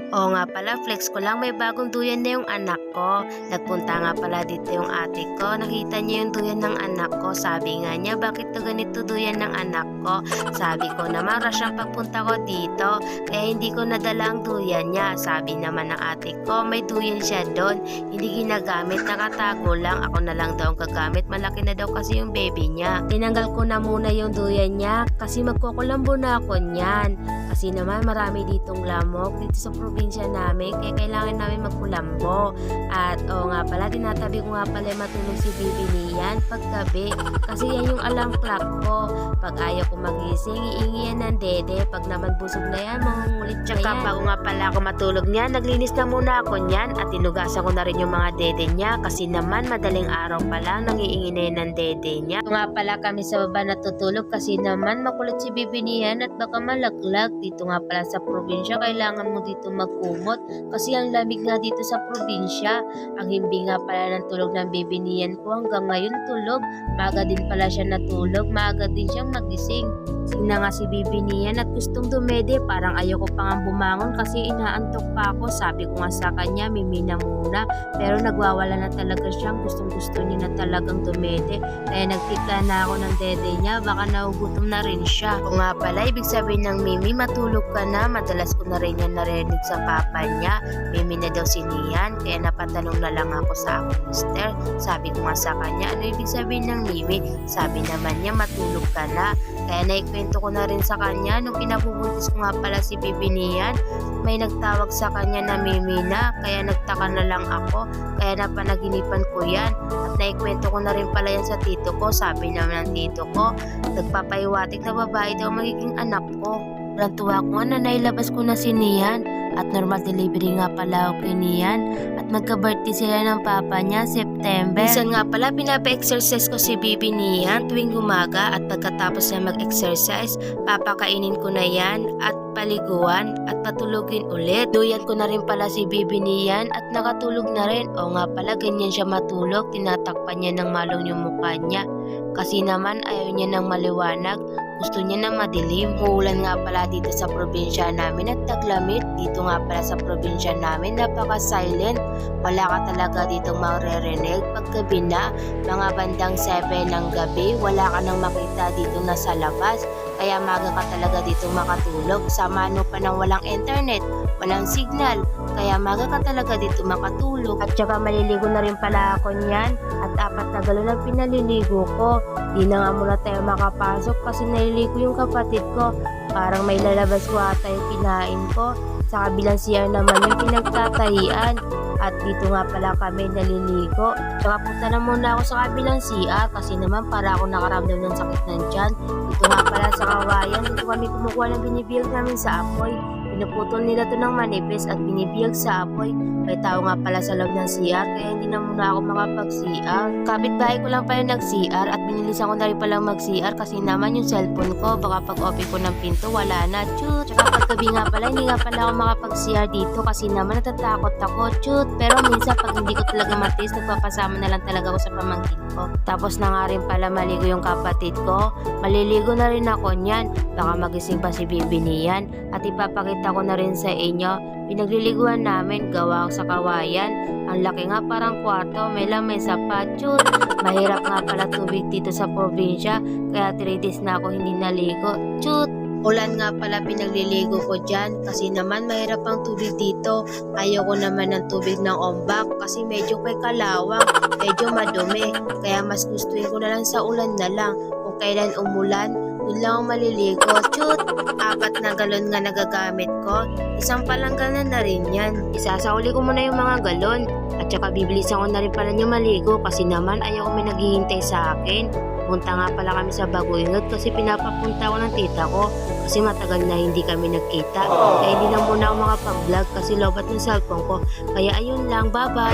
Oo nga pala, flex ko lang, may bagong duyan na yung anak ko. Nagpunta nga pala dito yung ate ko. Nakita niya yung duyan ng anak ko. Sabi nga niya, bakit to ganito duyan ng anak ko? Sabi ko naman, rush ang pagpunta ko dito. Kaya hindi ko nadala ang duyan niya. Sabi naman ng ate ko, may duyan siya doon. Hindi ginagamit, nakatago lang. Ako na lang daw ang gagamit. Malaki na daw kasi yung baby niya. Tinanggal ko na muna yung duyan niya kasi magkukulambo na ako niyan. Kasi naman marami ditong lamok dito sa probinsya namin, kaya kailangan namin magkulambo. At oo nga pala, tinatabi ko nga pala matulog si Bibi niyan paggabi. Kasi yan yung alarm clock ko. Pag ayaw ko magising, iingi yan ng dede. Pag naman busog na yan, mangungulit na yan. Bago nga pala ako matulog niyan, naglinis na muna ako niyan at tinugasan ko na rin yung mga dede niya. Kasi naman madaling araw pa lang, nangiingi na yan ng dede niya. Ito nga pala kami sa baba natutulog kasi naman makulit si Bibi niyan at baka malaglag. Dito nga pala sa probinsya, kailangan mo dito magkumot kasi ang lamig nga dito sa probinsya. Ang himbi nga pala ng tulog ng baby niyan ko hanggang ngayon tulog. Maaga din pala siya natulog, maaga din siyang nagising. Sing na nga si baby niyan at gustong dumede, parang ayoko pa nga bumangon kasi inaantok pa ako. Sabi ko nga sa kanya, mimina muna, pero nagwawala na talaga siyang gustong gusto niya na talagang dumede. Kaya nagtikla na ako ng dede niya, baka nagugutom na rin siya. O nga pala, ibig sabihin ng Mimi, matulog ka na. Madalas ko na rin yan narinig sa papa niya. Mimi na daw si Nian, kaya napatanong na lang ako sa aking mister. Sabi ko nga sa kanya, ano ibig sabihin ng Mimi? Sabi naman niya, matulog ka na. Kaya naikwento ko na rin sa kanya, nung pinabubuntis ko nga pala si Bibi Nian, may nagtawag sa kanya na Mimi na, kaya nagtaka na lang ako. Kaya napanaginipan ko yan. At naikwento ko na rin pala yan sa tito ko. Sabi naman ng tito ko, nagpapahiwatig na babae daw magiging anak ko. Walang tuwa ko na nailabas ko na si Nian at normal delivery nga pala ako kay Nian at magka-birthday sila ng papa niya September. Minsan nga pala pinapa-exercise ko si Bibi Nian tuwing umaga at pagkatapos na mag-exercise, papakainin ko na yan at paliguan at patulugin ulit. Duyan ko na rin pala si Bibi Nian at nakatulog na rin. O nga pala, ganyan siya matulog, tinatakpan niya ng malong yung mukha niya. Kasi naman ayaw niya ng maliwanag, gusto niya ng madilim. Uulan nga pala dito sa probinsya namin at taglamit. Dito nga pala sa probinsya namin, napaka-silent. Wala ka talaga ditong maririnig. Paggabi na, mga bandang 7 ng gabi, wala ka nang makita dito na sa labas. Kaya maga ka talaga dito makatulog. Sa mano pa ng walang internet, walang signal. Kaya maga ka talaga dito makatulog. At saka maliligo na rin pala ako niyan. At 4 na galon ang pinaliligo ko. Di na nga muna tayo makapasok kasi naliligo yung kapatid ko. Parang may lalabas ko ata yung kinain ko. Sa kabilang CR naman yung pinagtatahian. At dito nga pala kami naliligo. Tsaka punta na muna ako sa kabilang CR kasi naman para ako nakaramdam ng sakit ng tiyan. Dito nga pala sa kawayan, dito kami kumukuha ng binibiyag namin sa apoy. Pinuputol nila to ng manipis at binibiyag sa apoy. May tao nga pala sa loob ng CR kaya hindi na muna ako makapag-CR. Kapitbahay ko lang pala nag-CR at binilisan ko na rin pala mag-CR kasi naman yung cellphone ko baka pag-open ko ng pinto wala na. Chut! Tsaka paggabi nga pala hindi nga pala ako makapag-CR dito kasi naman natatakot ako. Chut! Pero minsan pag hindi ko talaga matis, nagpapasama na lang talaga ako sa pamangkin ko. Tapos na nga rin pala maligo yung kapatid ko. Maliligo na rin ako niyan. Baka magising pa si Bibi niyan. At ipapakita ko na rin sa inyo. Pinagliliguan namin, gawa sa kawayan. Ang laki nga parang kwarto, may lamesa pa. Chut! Mahirap nga pala tubig dito sa probinsya. Kaya 3 days na ako hindi naligo. Chut! Ulan nga pala pinagliligo ko dyan kasi naman mahirap ang tubig dito. Ayoko naman ng tubig ng ombak kasi medyo may kalawang, medyo madumi. Kaya mas gustuin ko na lang sa ulan na lang. Kung kailan umulan, doon lang ako maliligo. Chut! 4 na galon nga nagagamit ko. Isang palangganan na rin yan. Isasauli ko muna yung mga galon. At saka bibilisan ko na rin pala niya maligo kasi naman ayaw ko may naghihintay sa akin. Punta nga pala kami sa Baguingot kasi pinapapunta ko ng tita ko kasi matagal na hindi kami nagkita. Kaya hindi na muna ako makapag-vlog kasi lobat ng cellphone ko. Kaya ayun lang, bye-bye!